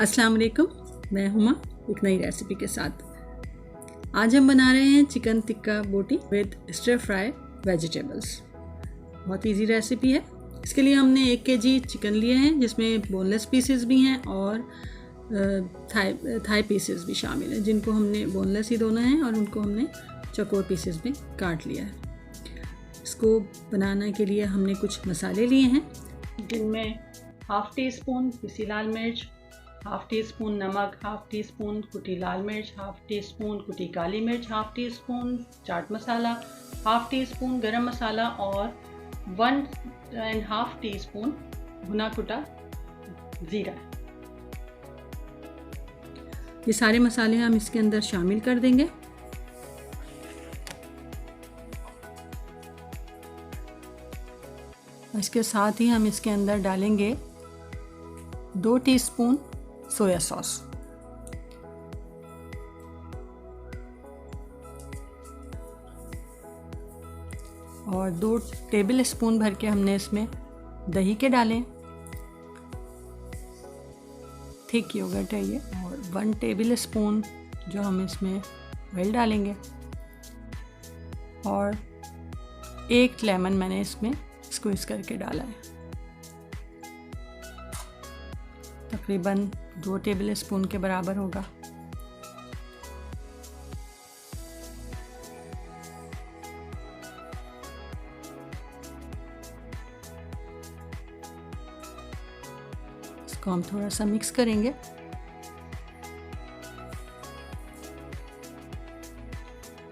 अस्सलाम वालेकुम, मैं हुमा एक नई रेसिपी के साथ। आज हम बना रहे हैं चिकन टिक्का बोटी विद स्टर फ्राई वेजिटेबल्स। बहुत इजी रेसिपी है। इसके लिए हमने 1 kg चिकन लिए हैं, जिसमें बोनलेस पीसेस भी हैं और थाई पीसेस भी शामिल हैं, जिनको हमने बोनलेस ही दोना है और उनको हमने चौकोर पीसेस में काट लिया है। इसको बनाने के लिए हमने कुछ मसाले लिए हैं, जिनमें 1/2 टीस्पून पिसी लाल मिर्च, 1/2 टीस्पून नमक, 1/2 टीस्पून कुटी लाल मिर्च, 1/2 टीस्पून कुटी काली मिर्च, 1/2 टीस्पून चाट मसाला, 1/2 टीस्पून गरम मसाला और 1.5 टीस्पून भुना कुटा ज़ीरा। ये सारे मसाले हम इसके अंदर शामिल कर देंगे। इसके साथ ही हम इसके अंदर डालेंगे 2 टीस्पून सोया सॉस, और 2 टेबल स्पून भर के हमने इसमें दही के डालें। थिक योगर्ट है ये। और 1 टेबल स्पून जो हम इसमें ऑयल डालेंगे, और 1 लेमन मैंने इसमें स्क्वीज़ करके डाला है। तकरीबन 2 टेबल स्पून के बराबर होगा। इसको हम थोड़ा सा मिक्स करेंगे।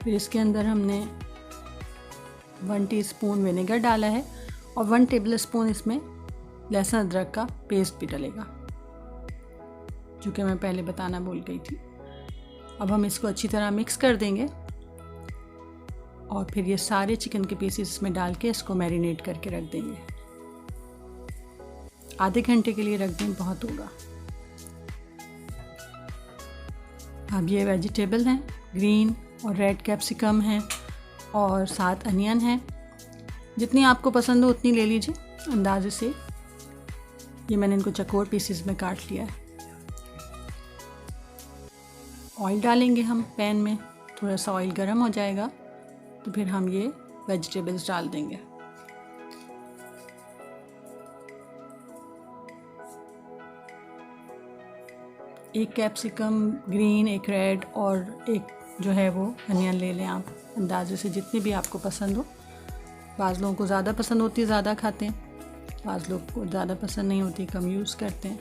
फिर इसके अंदर हमने 1 टीस्पून विनेगर डाला है और 1 टेबल स्पून इसमें लहसुन अदरक का पेस्ट भी डलेगा, जो कि मैं पहले बताना भूल गई थी। अब हम इसको अच्छी तरह मिक्स कर देंगे और फिर ये सारे चिकन के पीसेस इसमें डाल के इसको मैरिनेट करके रख देंगे। आधे घंटे के लिए रख दें, बहुत होगा। अब ये वेजिटेबल हैं, ग्रीन और रेड कैप्सिकम हैं और 7 अनियन हैं। जितनी आपको पसंद हो उतनी ले लीजिए अंदाजे से। ये मैंने इनको चौकोर पीसेस में काट लिया है। ऑयल डालेंगे हम पैन में। थोड़ा सा ऑयल गर्म हो जाएगा तो फिर हम ये वेजिटेबल्स डाल देंगे। एक कैप्सिकम ग्रीन, एक रेड और एक जो है वो अनियन ले लें आप अंदाजे से, जितनी भी आपको पसंद हो। बाज़ लोगों को ज़्यादा पसंद होती है, ज़्यादा खाते हैं। बाज़ लोग को ज़्यादा पसंद नहीं होती, कम यूज़ करते हैं।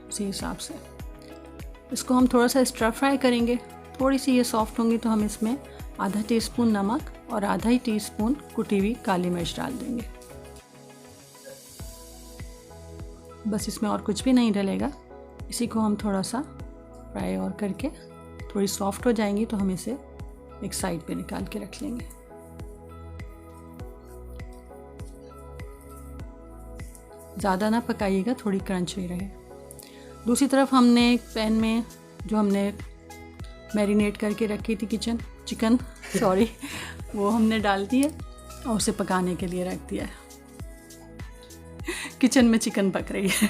उसी हिसाब से इसको हम थोड़ा सा स्टर फ्राई करेंगे। थोड़ी सी ये सॉफ्ट होंगी तो हम इसमें आधा टीस्पून नमक और आधा ही टीस्पून कुटी हुई काली मिर्च डाल देंगे। बस इसमें और कुछ भी नहीं डलेगा। इसी को हम थोड़ा सा फ्राई और करके थोड़ी सॉफ्ट हो जाएंगी तो हम इसे एक साइड पे निकाल के रख लेंगे। ज़्यादा ना पकाइएगा, थोड़ी क्रंच ही रहे। दूसरी तरफ हमने एक पैन में जो हमने मैरिनेट करके रखी थी चिकन वो हमने डाल दी है और उसे पकाने के लिए रख दिया है। किचन में चिकन पक रही है।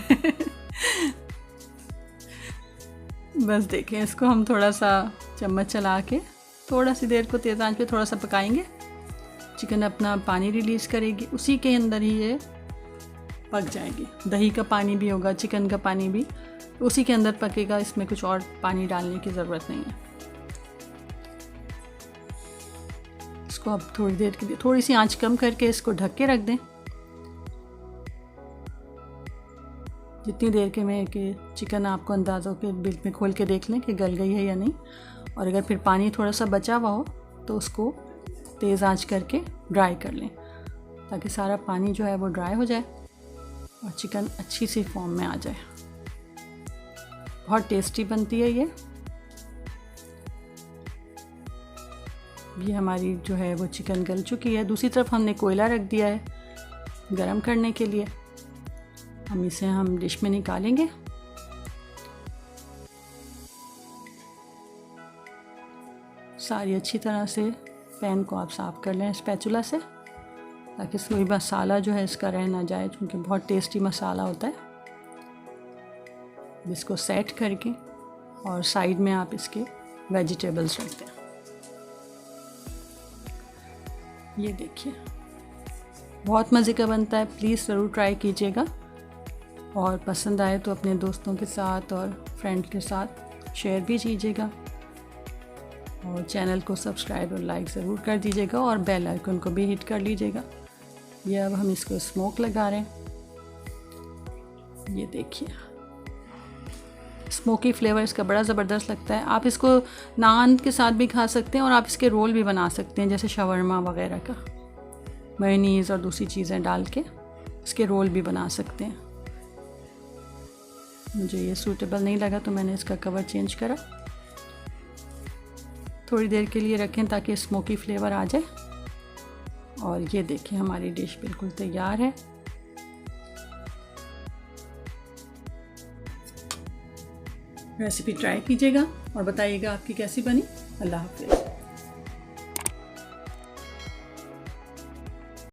बस देखें, इसको हम थोड़ा सा चम्मच चला के थोड़ा सी देर को तेज़ आंच पे थोड़ा सा पकाएंगे। चिकन अपना पानी रिलीज़ करेगी, उसी के अंदर ही ये पक जाएगी। दही का पानी भी होगा, चिकन का पानी भी उसी के अंदर पकेगा। इसमें कुछ और पानी डालने की ज़रूरत नहीं है। इसको अब थोड़ी देर के लिए थोड़ी सी आंच कम करके इसको ढक के रख दें, जितनी देर के में कि चिकन आपको अंदाज़ा हो के बिल में खोल के देख लें कि गल गई है या नहीं। और अगर फिर पानी थोड़ा सा बचा हुआ हो तो उसको तेज़ आंच करके ड्राई कर लें, ताकि सारा पानी जो है वो ड्राई हो जाए और चिकन अच्छी सी फॉर्म में आ जाए। बहुत टेस्टी बनती है ये हमारी जो है वो चिकन गल चुकी है। दूसरी तरफ हमने कोयला रख दिया है गरम करने के लिए। हम इसे डिश में निकालेंगे। सारी अच्छी तरह से पैन को आप साफ़ कर लें स्पैचुला से, ताकि कोई मसाला जो है इसका रह ना जाए, क्योंकि बहुत टेस्टी मसाला होता है। इसको सेट करके और साइड में आप इसके वेजिटेबल्स रख दें। ये देखिए बहुत मज़े का बनता है, प्लीज़ ज़रूर ट्राई कीजिएगा और पसंद आए तो अपने दोस्तों के साथ और फ्रेंड के साथ शेयर भी कीजिएगा और चैनल को सब्सक्राइब और लाइक ज़रूर कर दीजिएगा और बेल आइकन को भी हिट कर लीजिएगा। ये अब हम इसको स्मोक लगा रहे हैं। ये देखिए स्मोकी फ्लेवर इसका बड़ा ज़बरदस्त लगता है। आप इसको नान के साथ भी खा सकते हैं और आप इसके रोल भी बना सकते हैं, जैसे शवरमा वगैरह का मेयोनीज़ और दूसरी चीज़ें डाल के इसके रोल भी बना सकते हैं। मुझे ये सूटेबल नहीं लगा तो मैंने इसका कवर चेंज करा। थोड़ी देर के लिए रखें ताकि स्मोकी फ्लेवर आ जाए। और ये देखिए हमारी डिश बिल्कुल तैयार है। रेसिपी ट्राई कीजिएगा और बताइएगा आपकी कैसी बनी। अल्लाह हाफ़िज़।